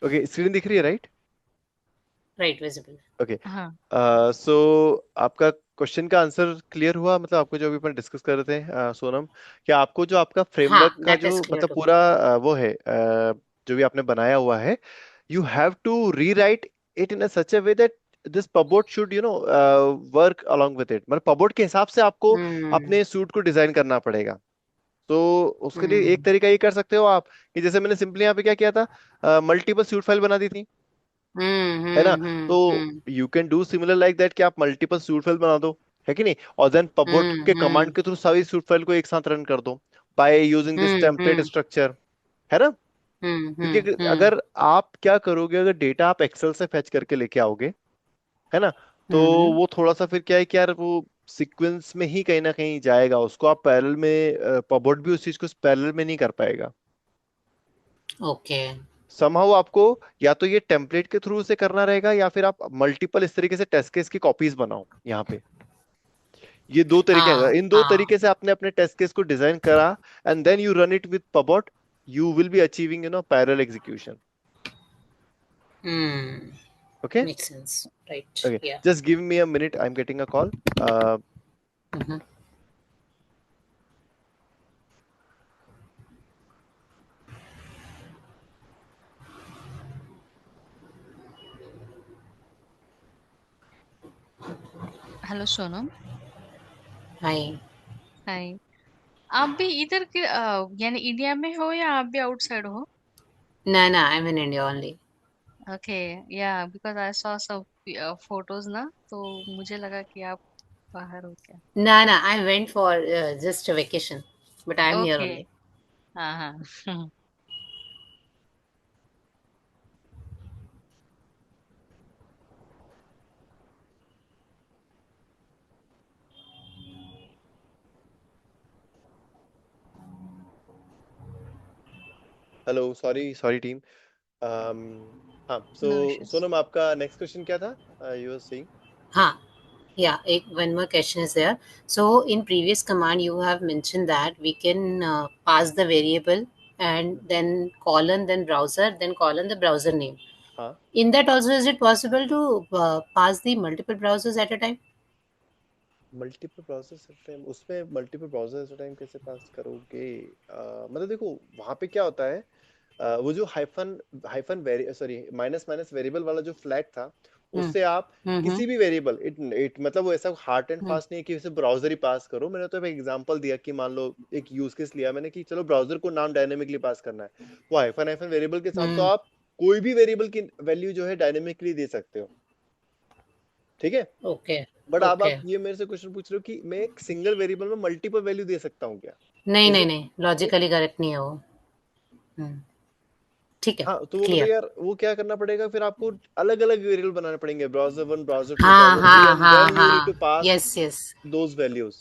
Okay, screen दिख रही है राइट? Right, visible. ओके। हाँ सो आपका क्वेश्चन का आंसर क्लियर हुआ, मतलब आपको जो अभी अपन डिस्कस कर रहे थे सोनम, कि आपको जो आपका हाँ, फ्रेमवर्क का दैट जो इज क्लियर मतलब टू मी। पूरा वो है जो भी आपने बनाया हुआ है, you have to rewrite it in a such a way that this pubot should work along with it, मतलब पबोट के हिसाब से आपको हम्म। अपने सूट को डिजाइन करना पड़ेगा। तो उसके लिए एक हम्म। तरीका ये कर सकते हो आप, कि जैसे मैंने सिंपली यहाँ पे क्या किया था, मल्टीपल सूट फाइल बना दी थी, हम्म। है ना? हम्म। तो hmm. You can do similar like that, कि आप मल्टीपल सूट फाइल बना दो, है कि नहीं, और देन पबोट हम्म। के कमांड हम्म। के थ्रू सारी सूट फाइल को एक साथ रन कर दो by using this hmm. Template structure, है ना? हम्म। क्योंकि हम्म। अगर आप क्या करोगे, अगर डेटा आप एक्सेल से फेच करके लेके आओगे, है ना, तो हम्म। वो थोड़ा सा फिर क्या है कि यार वो सीक्वेंस में ही कहीं ना कहीं जाएगा, उसको आप पैरेलल में पबोट भी उस चीज को पैरेलल में नहीं कर पाएगा। ओके। समहाउ आपको या तो ये टेम्पलेट के थ्रू से करना रहेगा, या फिर आप मल्टीपल इस तरीके से टेस्ट केस की कॉपीज बनाओ यहाँ पे। ये दो तरीके हैं, हाँ इन दो हाँ। तरीके से आपने अपने टेस्ट केस को डिजाइन करा, and then you run it with pabot, you will be achieving parallel execution. Hmm. Okay. Make sense, right, Okay, yeah. just give me a minute. I'm getting a call. Uh, hello Sonam. Hi. Hi. आप भी इधर के यानी India में हो या आप भी आउटसाइड हो? ना ना, I am in India only. Okay. या बिकॉज आई सॉ सब फोटोज ना, तो मुझे लगा कि आप बाहर हो क्या। ना ना, I went for just vacation, but I am here okay. Only. हाँ हाँ Hello, sorry team. हाँ, नो so इश्यूज। सोनम, आपका नेक्स्ट क्वेश्चन क्या था? You were saying. हाँ, yeah, one more question is there. So in previous command you have mentioned that we can pass the variable and then colon, then browser, then colon the browser name. हाँ, In that also, is it possible to pass the multiple browsers at a time? Multiple browser time, उसमें multiple browser time कैसे पास करोगे? मतलब देखो वहां पे क्या होता है, वो जो hyphen hyphen very sorry minus minus variable वाला जो फ्लैग था, Hmm. उससे आप Mm-hmm. किसी भी वेरिएबल, इट मतलब वो ऐसा हार्ड एंड Hmm. फास्ट नहीं है कि उसे ब्राउजर ही पास करो। मैंने तो एक एग्जांपल दिया कि मान लो एक यूज केस लिया मैंने कि चलो ब्राउजर को नाम डायनेमिकली पास करना है, वो हाइफन हाइफन वेरिएबल के साथ तो Hmm. आप कोई भी वेरिएबल की वैल्यू जो है डायनेमिकली दे सकते हो, ठीक है? Okay. बट अब आप Okay. ये मेरे से क्वेश्चन पूछ रहे हो कि मैं एक सिंगल वेरिएबल में मल्टीपल वैल्यू दे सकता हूँ क्या? नहीं इज नहीं इट? नहीं, लॉजिकली करेक्ट नहीं है वो। ठीक है। हाँ, तो वो मतलब क्लियर। यार वो क्या करना पड़ेगा, फिर आपको अलग अलग वेरिएबल बनाने पड़ेंगे, ब्राउजर वन, ब्राउजर टू, हाँ ब्राउजर थ्री, हाँ एंड देन हाँ यू नीड टू हाँ, पास यस यस। Those values.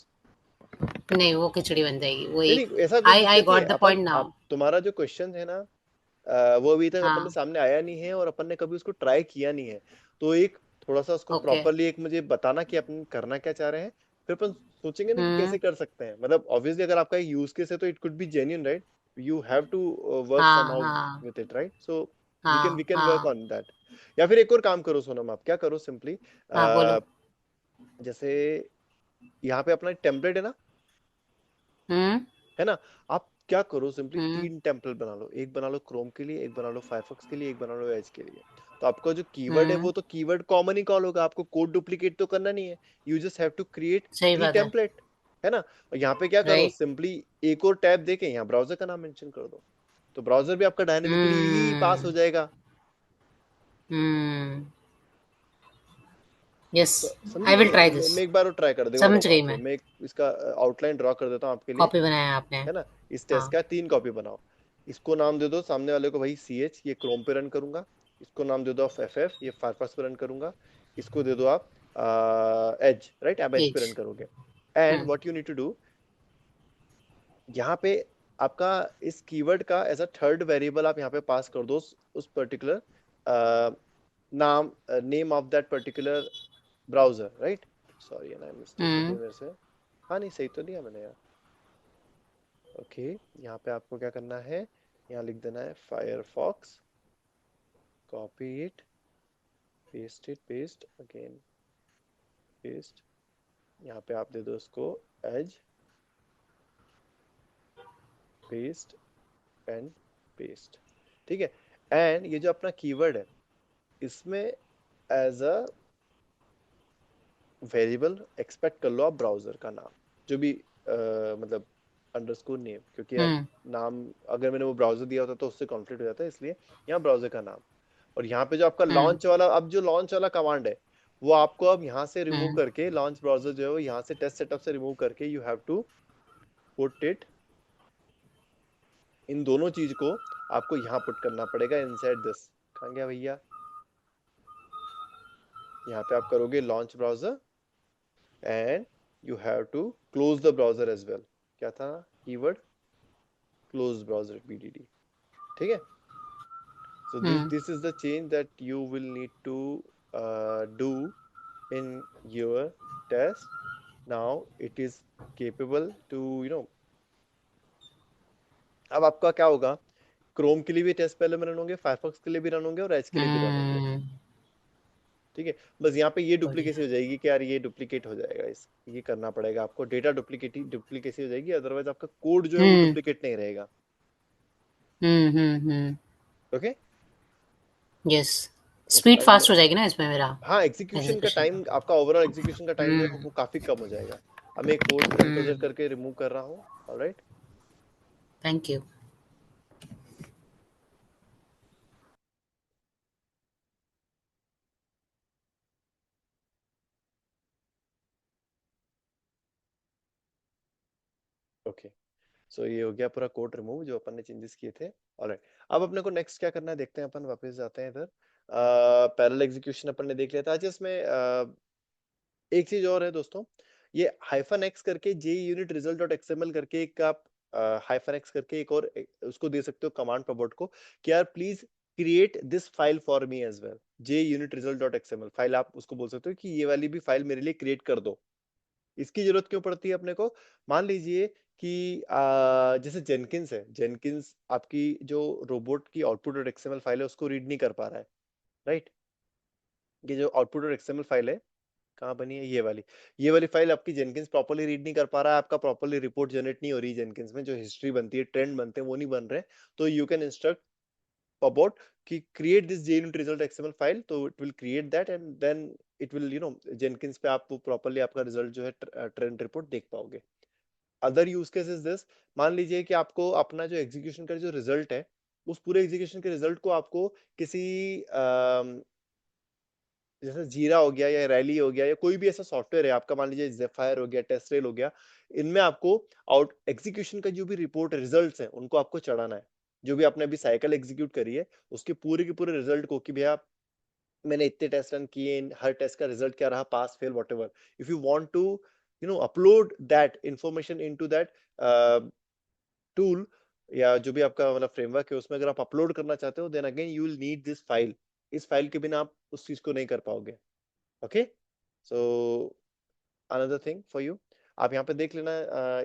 नहीं, वो खिचड़ी बन जाएगी वो नहीं एक। नहीं, ऐसा कोई आई आई दिक्कत नहीं है। Got the upon point now. आप तुम्हारा जो क्वेश्चन है ना, वो अभी तक अपन ने हाँ। सामने आया नहीं है, और अपन ने कभी उसको ट्राई किया नहीं है। तो एक थोड़ा सा उसको ओके। प्रॉपरली एक मुझे बताना कि अपन करना क्या चाह रहे हैं, फिर अपन सोचेंगे ना कि हम्म। कैसे कर सकते हैं। मतलब ऑब्वियसली अगर आपका एक यूज केस है तो it could be genuine, right? You have to work हाँ समहाउ हाँ with it, right? So we हाँ कैन वर्क हाँ ऑन दैट। या फिर एक और काम करो सोनम, आप क्या करो सिंपली, हाँ, बोलो। जैसे यहाँ पे अपना टेम्पलेट हम्म। है ना, आप क्या करो सिंपली हम्म। तीन टेम्पलेट बना लो, एक बना लो क्रोम के लिए, एक बना लो फायरफॉक्स के लिए, एक बना लो एज के लिए। तो आपका जो कीवर्ड है हम्म। वो तो कीवर्ड कॉमन ही कॉल होगा, आपको कोड डुप्लीकेट तो करना नहीं है। You just have to create सही थ्री बात है। टेम्पलेट, है ना? और यहाँ पे क्या करो राइट। सिंपली, एक और टैब देके यहाँ ब्राउजर का नाम मेंशन कर दो, तो ब्राउजर भी आपका डायनेमिकली ही पास हो हम्म। जाएगा। हम्म। यस। समझे? I will try this. मैं एक बार और ट्राई कर देखो, समझ बताता हूँ गई आपको, मैं। मैं इसका आउटलाइन ड्रॉ कर देता हूँ आपके लिए, कॉपी बनाया आपने। है ना? इस हाँ। टेस्ट का तीन कॉपी बनाओ। इसको नाम दे दो सामने वाले को भाई सी एच, ये क्रोम पे रन करूंगा। इसको नाम दे दो आप एफ एफ, ये फायरफॉक्स पे रन करूंगा। इसको दे दो आप एज, राइट? आप एज पे एज। रन करोगे। And hmm. What you need to do, यहाँ पे आपका इस कीवर्ड का एज अ थर्ड वेरिएबल आप यहाँ पे पास कर दो उस पर्टिकुलर नाम, name of that particular browser, right? Sorry ना, मिस्टेक हो गई हम्म। मेरे से। हाँ, नहीं सही तो दिया मैंने यार। ओके, यहाँ पे आपको क्या करना है, यहाँ लिख देना है Firefox, copy it, paste it, paste again, paste, यहाँ पे आप दे दो उसको एज, पेस्ट एंड पेस्ट, ठीक है। एंड ये जो अपना कीवर्ड है इसमें एज अ वेरिएबल एक्सपेक्ट कर लो आप ब्राउजर का नाम, जो भी मतलब अंडरस्कोर नेम, क्योंकि यार नाम अगर मैंने वो ब्राउजर दिया होता तो उससे कॉन्फ्लिक्ट हो जाता है, इसलिए यहाँ ब्राउजर का नाम। और यहाँ पे जो आपका लॉन्च वाला, अब जो लॉन्च वाला कमांड है वो आपको अब यहाँ से रिमूव करके, लॉन्च ब्राउजर जो है वो यहाँ से टेस्ट सेटअप से रिमूव करके you have to put it, इन दोनों चीज को आपको यहाँ पुट करना पड़ेगा इनसाइड दिस। कहाँ गया भैया, यहाँ पे आप करोगे launch browser and you have to close the browser as well. क्या था कीवर्ड, क्लोज ब्राउजर BDD, ठीक है। So this is the change that you will need to do in your test. Now it is capable to अब आपका क्या होगा, Chrome के लिए भी टेस्ट पहले में रन होंगे, फायरफॉक्स के लिए भी रन होंगे और एज के लिए भी रन होंगे, ठीक है। बस यहाँ पे ये डुप्लीकेसी हो जाएगी कि यार ये डुप्लीकेट हो जाएगा, इस ये करना पड़ेगा आपको, डेटा डुप्लीकेसी हो जाएगी, अदरवाइज आपका कोड जो है वो डुप्लीकेट नहीं रहेगा। ओके, यस, स्पीड फास्ट हो जाएगी ना इसमें मेरा। हाँ, एग्जीक्यूशन का टाइम, आपका ओवरऑल एग्जीक्यूशन का टाइम जो है वो काफी कम हो जाएगा। अब मैं कोड कंट्रोलर करके रिमूव कर रहा हूँ। Alright, thank you. ओके, सो ये हो गया पूरा कोड रिमूव जो अपन ने चेंजेस किए थे। ऑलराइट, अब अपने को नेक्स्ट क्या करना है देखते हैं, अपन वापस जाते हैं इधर। पैरेलल एग्जीक्यूशन अपन ने देख लिया था। आज इसमें एक चीज और है दोस्तों, ये -x करके JUnit-result.xml करके एक आप -x करके एक और उसको दे सकते हो कमांड प्रोबोट को कि यार please create this file for me as well. JUnit-result.xml file आप उसको बोल सकते हो कि ये वाली भी फाइल मेरे लिए क्रिएट कर दो। इसकी जरूरत क्यों पड़ती है अपने को, मान लीजिए कि जैसे जेनकिंस है, जेनकिंस आपकी जो रोबोट की output.xml फाइल है उसको रीड नहीं कर पा रहा है, राइट। ये जो output.xml फाइल है कहाँ बनी है, ये वाली फाइल आपकी जेनकिंस प्रॉपर्ली रीड नहीं कर पा रहा है, आपका प्रॉपर्ली रिपोर्ट जनरेट नहीं हो रही जेनकिंस में, जो हिस्ट्री बनती है, ट्रेंड बनते हैं वो नहीं बन रहे। तो यू कैन इंस्ट्रक्ट अबाउट कि क्रिएट दिस JUnit-result.xml फाइल, तो it will create that and then it will Jenkins पे आप प्रॉपर्ली आपका रिजल्ट जो है ट्रेंड रिपोर्ट देख पाओगे। Other use case is this, मान लीजिए कि आपको अपना जो एग्जीक्यूशन का जो रिजल्ट है उस पूरे एग्जीक्यूशन के रिजल्ट को आपको किसी जैसे जीरा हो गया या रैली हो गया या कोई भी ऐसा सॉफ्टवेयर है आपका, मान लीजिए जेफायर हो गया, टेस्टरेल हो गया, इनमें आपको आउट एग्जीक्यूशन का जो भी रिपोर्ट रिजल्ट्स हैं उनको आपको चढ़ाना है। जो भी आपने अभी साइकिल एग्जीक्यूट करी है उसके पूरे के पूरे रिजल्ट को कि भैया मैंने इतने टेस्ट रन किए, हर टेस्ट का रिजल्ट क्या रहा, pass fail whatever, if you want to upload that information into that tool या जो भी आपका मतलब फ्रेमवर्क है उसमें अगर आप अपलोड करना चाहते हो, then again you will need this file. इस फाइल के बिना आप उस चीज को नहीं कर पाओगे। Okay, so another thing for you, आप यहाँ पे देख लेना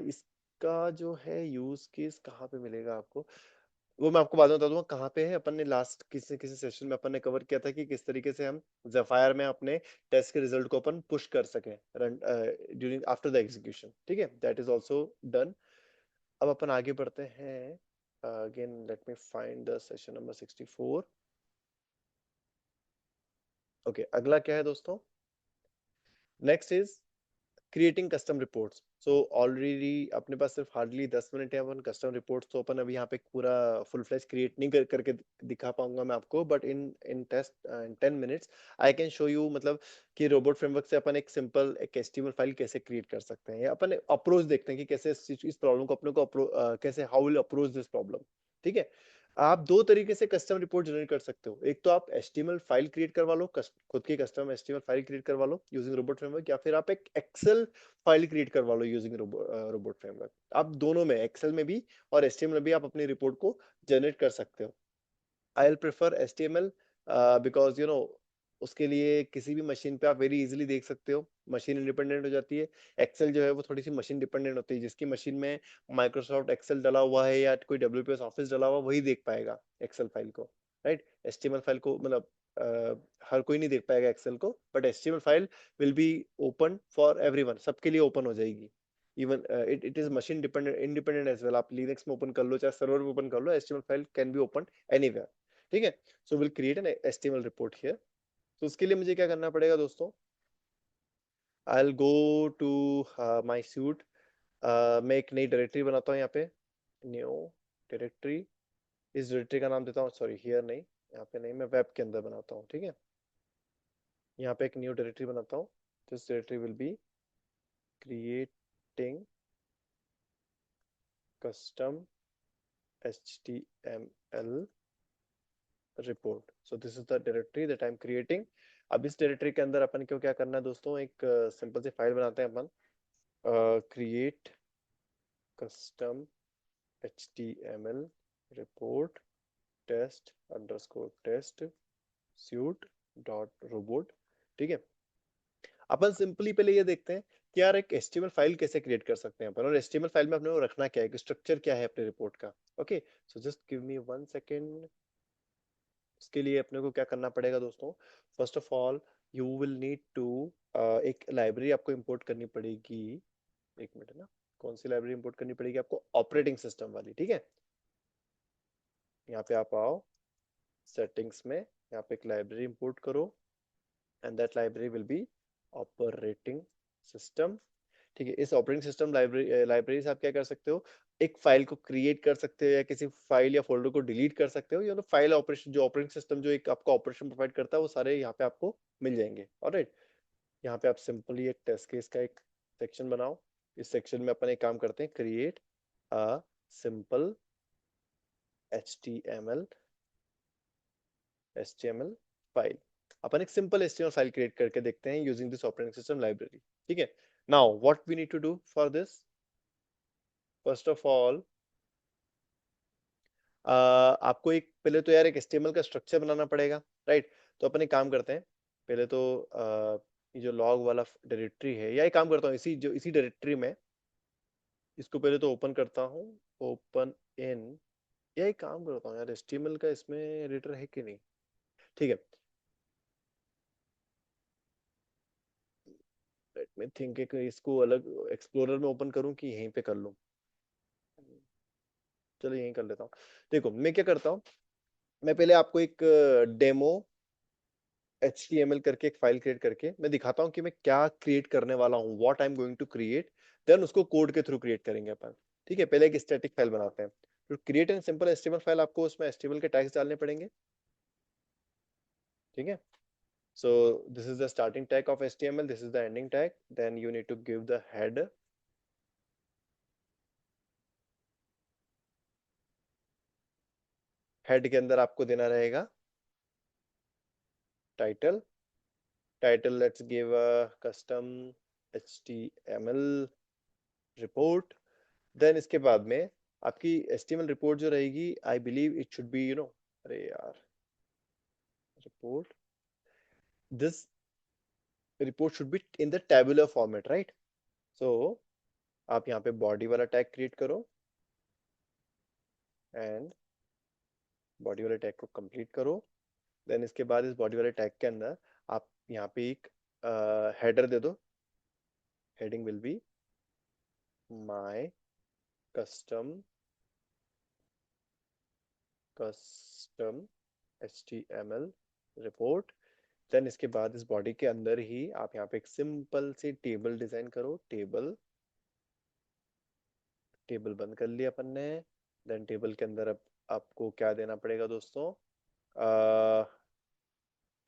इसका जो है यूज केस कहाँ पे मिलेगा आपको, वो मैं आपको बाद में बता दूंगा कहाँ पे है। अपन ने लास्ट किसी किसी सेशन में अपन ने कवर किया था कि किस तरीके से हम ज़ेफायर में अपने टेस्ट के रिजल्ट को अपन पुश कर सके run during after the execution, ठीक है, दैट इज आल्सो डन। अब अपन आगे बढ़ते हैं, again let me find the session number 64। Okay, अगला क्या है दोस्तों, next is creating custom reports. So already अपने पास सिर्फ हार्डली 10 मिनट है, अपन कस्टम रिपोर्ट्स तो अपन अभी यहाँ पे पूरा फुल फ्लैश क्रिएट नहीं करके दिखा पाऊंगा मैं आपको, but in in test in 10 minutes I can show you, मतलब कि रोबोट फ्रेमवर्क से अपन एक सिंपल एक HTML फाइल कैसे क्रिएट कर सकते हैं, या अपन अप्रोच देखते हैं कि कैसे इस प्रॉब्लम को अपने को कैसे how will approach this problem, ठीक है। आप दो तरीके से कस्टम रिपोर्ट जनरेट कर सकते हो, एक तो आप HTML फाइल क्रिएट करवा लो, खुद की कस्टम HTML फाइल क्रिएट करवा लो यूजिंग रोबोट फ्रेमवर्क, या फिर आप एक एक्सेल फाइल क्रिएट करवा लो यूजिंग रोबोट फ्रेमवर्क। आप दोनों में, एक्सेल में भी और HTML में भी आप अपनी रिपोर्ट को जनरेट कर सकते हो। I will prefer HTML because उसके लिए किसी भी मशीन पे आप वेरी इजीली देख सकते हो, मशीन इंडिपेंडेंट हो जाती है। एक्सेल जो है वो थोड़ी सी मशीन डिपेंडेंट होती है, जिसकी मशीन में माइक्रोसॉफ्ट एक्सेल डला हुआ है या कोई WPS ऑफिस डला हुआ वही देख पाएगा एक्सेल फाइल को, राइट। HTML फाइल को मतलब हर कोई नहीं देख पाएगा एक्सेल को, but HTML file will be open for everyone, सबके लिए ओपन हो जाएगी। Even it is machine dependent independent as well. आप लिनक्स में ओपन कर लो चाहे सर्वर में ओपन कर लो, HTML file can be open anywhere, ठीक है। So will create an HTML report here. तो उसके लिए मुझे क्या करना पड़ेगा दोस्तों, I'll go to my suite। मैं एक नई डायरेक्टरी बनाता हूँ यहाँ पे, न्यू डायरेक्टरी। इस डायरेक्टरी का नाम देता हूँ, सॉरी हियर नहीं, यहाँ पे नहीं, मैं वेब के अंदर बनाता हूँ, ठीक है। यहाँ पे एक न्यू डायरेक्टरी बनाता हूँ। This directory will be creating custom HTML report। so this is the directory that I'm creating। अब इस डायरेक्टरी के अंदर अपन को क्या करना है दोस्तों, एक सिंपल सी फाइल बनाते हैं अपन, create custom HTML report test underscore test suite dot robot, ठीक है। अपन सिंपली पहले ये देखते हैं कि यार एक HTML फाइल कैसे क्रिएट कर सकते हैं अपन, और HTML फाइल में अपने को रखना क्या है, स्ट्रक्चर क्या है अपने रिपोर्ट का। Okay, so just give me 1 second. उसके लिए अपने को क्या करना पड़ेगा दोस्तों, first of all you will need to, एक लाइब्रेरी आपको इंपोर्ट करनी पड़ेगी। एक मिनट ना, कौन सी लाइब्रेरी इंपोर्ट करनी पड़ेगी आपको, ऑपरेटिंग सिस्टम वाली, ठीक है। यहाँ पे आप आओ सेटिंग्स में, यहाँ पे एक लाइब्रेरी इंपोर्ट करो, and that library will be operating system, ठीक है। इस ऑपरेटिंग सिस्टम लाइब्रेरी से आप क्या कर सकते हो, एक फाइल को क्रिएट कर सकते हो, या किसी फाइल या फोल्डर को डिलीट कर सकते हो, या फाइल ऑपरेशन, जो ऑपरेटिंग सिस्टम जो एक आपको ऑपरेशन प्रोवाइड करता है, वो सारे यहाँ पे आपको मिल जाएंगे। ऑलराइट, यहाँ पे आप सिंपली एक टेस्ट केस का एक सेक्शन बनाओ। इस सेक्शन में अपन एक काम करते हैं, create a simple HTML file. अपन एक सिंपल HTML फाइल क्रिएट करके देखते हैं using this operating system library, ठीक है। Now what we need to do for this, first of all आपको एक पहले तो यार एक HTML का स्ट्रक्चर बनाना पड़ेगा, राइट। तो अपन एक काम करते हैं, पहले तो ये जो लॉग वाला डायरेक्टरी है, या एक काम करता हूँ, इसी डायरेक्टरी में इसको पहले तो ओपन करता हूँ, ओपन इन, या एक काम करता हूँ यार, HTML का इसमें एडिटर है कि नहीं, ठीक है। लेट मी थिंक, इसको अलग एक्सप्लोरर में ओपन करूँ कि यहीं पे कर लूँ, चलो यहीं कर लेता हूँ। देखो मैं क्या करता हूँ, मैं पहले आपको एक डेमो HTML करके एक फाइल क्रिएट करके मैं दिखाता हूँ कि मैं क्या क्रिएट करने वाला हूँ, what I am going to create, then उसको कोड के थ्रू क्रिएट करेंगे अपन, ठीक है। पहले एक स्टैटिक फाइल बनाते हैं, तो create an simple HTML file, आपको उसमें HTML के टैग्स डालने पड़ेंगे, ठीक है। So this is the starting tag of HTML, this is the ending tag, then you need to give the header, head के अंदर आपको देना रहेगा title, let's give a custom HTML report. Then इसके बाद में आपकी HTML रिपोर्ट जो रहेगी, I believe it should be अरे यार, report, this report should be in the tabular format, right. So आप यहाँ पे बॉडी वाला टैग क्रिएट करो, एंड बॉडी वाले टैग को कंप्लीट करो। देन इसके बाद इस बॉडी वाले टैग के अंदर आप यहाँ पे एक हेडर दे दो, heading will be my custom HTML report. Then इसके बाद इस बॉडी के अंदर ही आप यहाँ पे एक सिंपल सी टेबल डिजाइन करो, टेबल बंद कर लिया अपन ने। देन टेबल के अंदर अब आपको क्या देना पड़ेगा दोस्तों,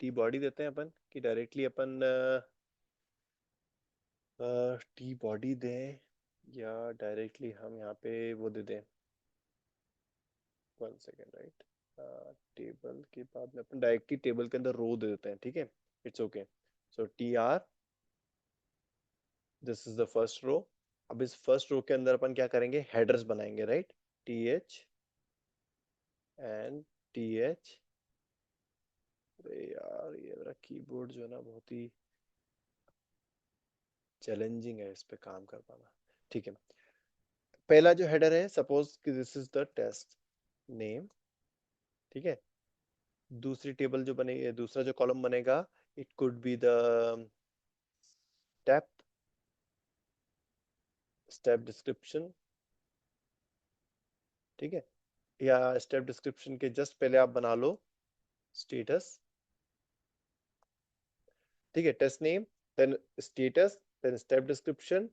टी बॉडी देते हैं अपन, कि डायरेक्टली अपन टी बॉडी दें, या डायरेक्टली हम यहाँ पे वो दे दें, 1 सेकेंड, राइट। टेबल के बाद में अपन डायरेक्टली टेबल के अंदर रो दे देते हैं, ठीक है। It's okay. So TR, this is the first row. अब इस फर्स्ट रो के अंदर अपन क्या करेंगे, हेडर्स बनाएंगे, राइट। TH and TH। अरे यार ये मेरा कीबोर्ड जो है ना, बहुत ही चैलेंजिंग है इस पे काम कर पाना, ठीक है। पहला जो हेडर है, सपोज कि this is the test name, ठीक है। दूसरी टेबल जो बनेगी, दूसरा जो कॉलम बनेगा, it could be the step step description, ठीक है, या स्टेप डिस्क्रिप्शन के जस्ट पहले आप बना लो स्टेटस, ठीक है, test name, then status, then step description,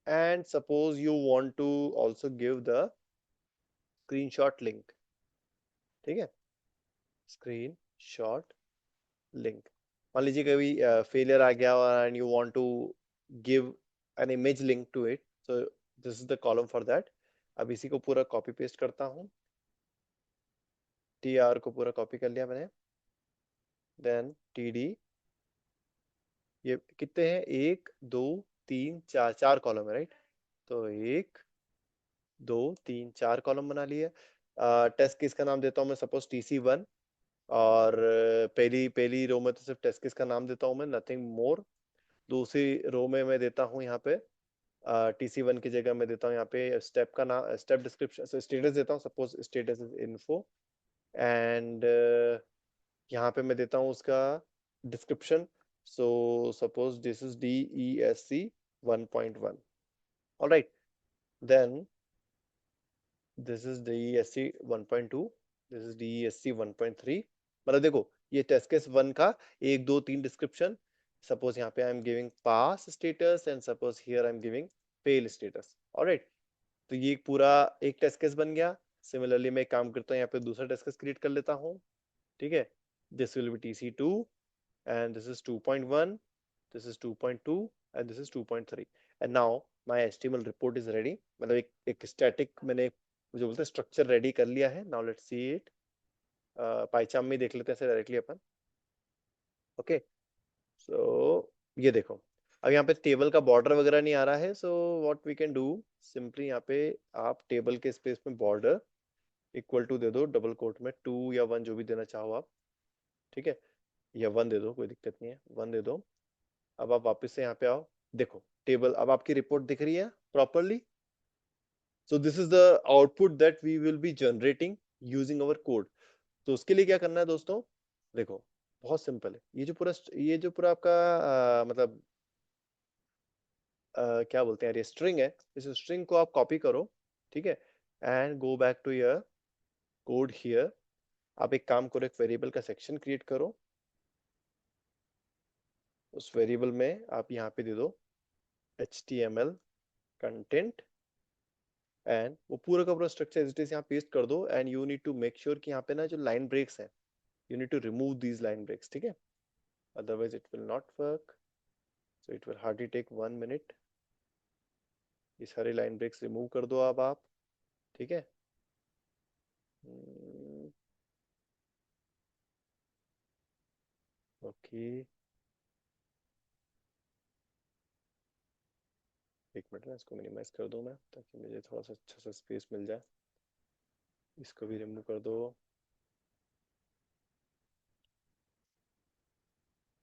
and suppose you want to also give the screenshot link, ठीक है, स्क्रीनशॉट लिंक। मान लीजिए कभी फेलियर आ गया and you want to give an image link to it, so this is the column for that. अब इसी को पूरा कॉपी पेस्ट करता हूँ, टी आर को पूरा कॉपी कर लिया मैंने, देन टी डी, ये कितने हैं, 1 2 3 4, 4 कॉलम है, राइट, तो 1 2 3 4 कॉलम बना लिए। टेस्ट केस का नाम देता हूँ मैं सपोज TC1, और पहली पहली रो में तो सिर्फ टेस्ट केस का नाम देता हूँ मैं, नथिंग मोर। दूसरी रो में मैं देता हूँ यहाँ पे TC1 की जगह मैं देता हूँ यहाँ पे स्टेप का नाम, स्टेप डिस्क्रिप्शन, स्टेटस देता हूँ, suppose status is info, and यहाँ पे मैं देता हूँ उसका description, so suppose this is DESC 1.1, alright, then this is DESC 1.2, this is DESC 1.3। मतलब देखो ये टेस्ट केस 1 का 1 2 3 डिस्क्रिप्शन, सपोज यहाँ पे I am giving pass status and suppose here I am giving fail status, alright. तो ये पूरा एक टेस्ट केस बन गया। सिमिलरली मैं एक काम करता हूँ, यहाँ पे दूसरा टेस्ट केस क्रिएट कर लेता हूँ, ठीक है, this will be TC2 and this is 2.1, this is 2.2 and this is 2.3, and now my HTML report is ready। मतलब एक स्टैटिक मैंने जो बोलते हैं स्ट्रक्चर रेडी कर लिया है। नाउ लेट्स सी इट, पाइचाम में देख लेते हैं डायरेक्टली अपन, ओके। सो ये देखो, अब यहाँ पे टेबल का बॉर्डर वगैरह नहीं आ रहा है, so what we can do, simply यहाँ पे आप टेबल के स्पेस में बॉर्डर इक्वल टू दे दो, डबल कोट में 2 या 1 जो भी देना चाहो आप, ठीक है, या 1 दे दो, कोई दिक्कत नहीं है, 1 दे दो। अब आप वापस से यहाँ पे आओ, देखो टेबल, अब आपकी रिपोर्ट दिख रही है properly. So this is the output that we will be generating using our code. तो उसके लिए क्या करना है दोस्तों, देखो बहुत सिंपल है, ये जो पूरा आपका मतलब क्या बोलते हैं यार, ये स्ट्रिंग है, इस स्ट्रिंग को आप कॉपी करो, ठीक है, and go back to your code here. आप एक काम करो, एक वेरिएबल का सेक्शन क्रिएट करो, उस वेरिएबल में आप यहाँ पे दे दो HTML कंटेंट, एंड वो पूरा का पूरा स्ट्रक्चर एज इट इज यहाँ पेस्ट कर दो, and you need to make sure कि यहाँ पे ना जो लाइन ब्रेक्स हैं, you need to remove these line breaks, ठीक है, otherwise it will not work, so it will hardly take 1 minute. ये सारे लाइन ब्रेक्स रिमूव कर दो अब आप, ठीक है, ओके, एक मिनट में इसको मिनिमाइज कर दूं मैं, ताकि मुझे थोड़ा सा अच्छा सा स्पेस मिल जाए। इसको भी रिमूव कर दो,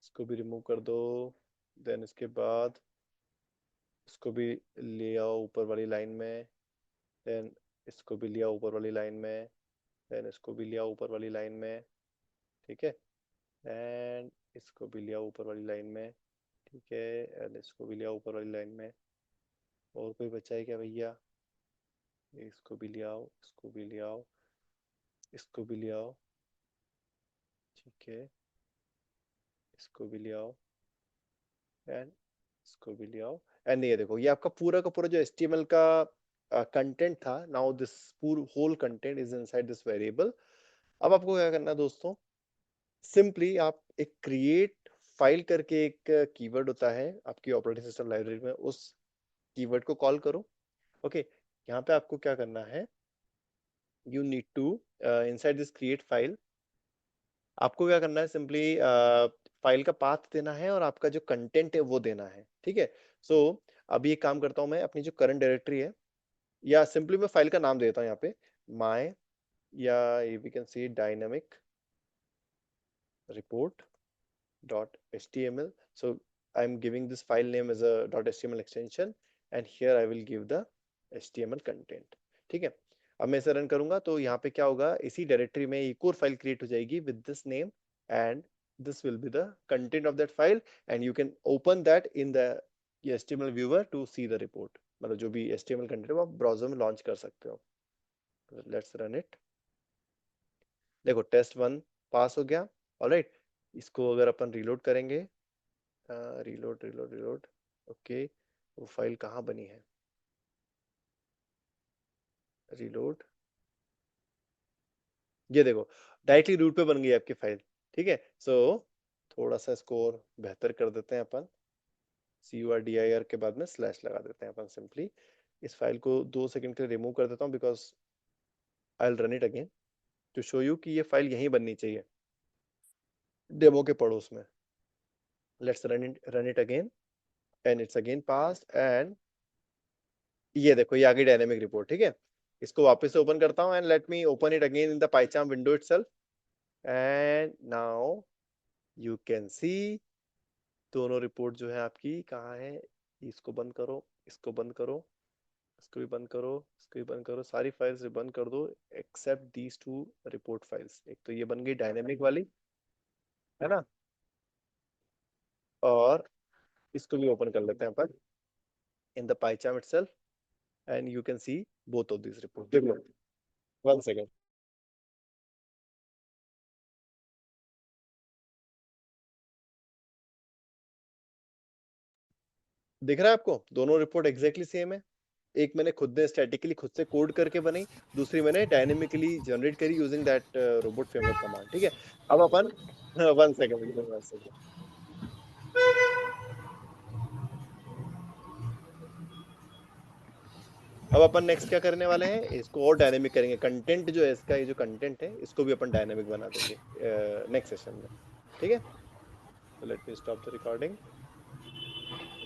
इसको भी रिमूव कर दो, देन इसके बाद इसको भी ले आओ ऊपर वाली लाइन में, देन इसको भी लिया ऊपर वाली लाइन में, देन इसको भी लिया ऊपर वाली लाइन में, ठीक है, एंड इसको भी लिया ऊपर वाली लाइन में, ठीक है, एंड इसको भी लिया ऊपर वाली लाइन में। और कोई बचा है क्या भैया, इसको भी ले आओ, इसको भी ले आओ, इसको भी ले आओ, ठीक है, इसको भी ले आओ, एंड इसको भी ले आओ। एंड ये देखो, ये आपका पूरा का पूरा जो HTML का कंटेंट था, नाउ दिस पूरा whole content is inside this variable. अब आपको क्या करना है दोस्तों, सिंपली आप एक क्रिएट फाइल करके एक कीवर्ड होता है आपकी ऑपरेटिंग सिस्टम लाइब्रेरी में, उस कीवर्ड को कॉल करो, ओके। यहाँ पे आपको क्या करना है, you need to inside this create file, आपको क्या करना है, सिंपली फाइल का पाथ देना है और आपका जो कंटेंट है वो देना है, ठीक है। सो अभी एक काम करता हूँ, मैं अपनी जो करंट डायरेक्टरी है, या सिंपली मैं फाइल का नाम देता हूँ यहाँ पे माय, या we can see dynamic report .html, so I'm giving this file name as a .html extension, and here I will give the HTML content, ठीक है। अब मैं इसे रन करूंगा तो यहाँ पे क्या होगा, इसी डायरेक्टरी में एक और फाइल क्रिएट हो जाएगी with this name, and this will be the content of that file and you can open that in the HTML viewer to see the report. मतलब जो भी HTML कंटेंट है वो आप ब्राउजर में लॉन्च कर सकते हो. Let's run it. देखो test1 पास हो गया. ऑलराइट, इसको अगर अपन रीलोड करेंगे, रीलोड रीलोड रीलोड, ओके, वो फाइल कहाँ बनी है, रीलोड, ये देखो डायरेक्टली रूट पे बन गई आपकी फाइल. ठीक है, सो थोड़ा सा स्कोर बेहतर कर देते हैं अपन, CURDIR के बाद में स्लैश लगा देते हैं अपन सिंपली. इस फाइल को 2 सेकंड के लिए रिमूव कर देता हूँ because I will run it again to show you कि ये फाइल यहीं बननी चाहिए डेमो के पड़ोस में. Let's run it again and it's again passed and ये देखो ये आ गई डायनेमिक रिपोर्ट. ठीक है, इसको वापस से ओपन करता हूँ and let me open it again in the PyCharm window itself and now you can see दोनों रिपोर्ट जो है आपकी कहाँ है. इसको बंद करो, इसको बंद करो, इसको भी बंद करो, इसको भी बंद करो, सारी फाइल्स बंद कर दो एक्सेप्ट दीज 2 रिपोर्ट फाइल्स. एक तो ये बन गई डायनेमिक वाली, है ना, और इसको भी ओपन कर लेते हैं अपन in the PyCharm itself and you can see both of these reports. देख लो, 1 second. दिख रहा है आपको, दोनों रिपोर्ट एग्जैक्टली सेम है. एक मैंने खुद ने स्टैटिकली खुद से कोड करके बनाई, दूसरी मैंने डायनेमिकली जनरेट करी using that robot framework command. ठीक है, अब अपन 1 सेकंड. अब अपन नेक्स्ट क्या करने वाले हैं, इसको और डायनेमिक करेंगे. कंटेंट जो है इसका, ये जो कंटेंट है इसको भी अपन डायनेमिक बना देंगे नेक्स्ट सेशन में. ठीक है, let me stop the recording.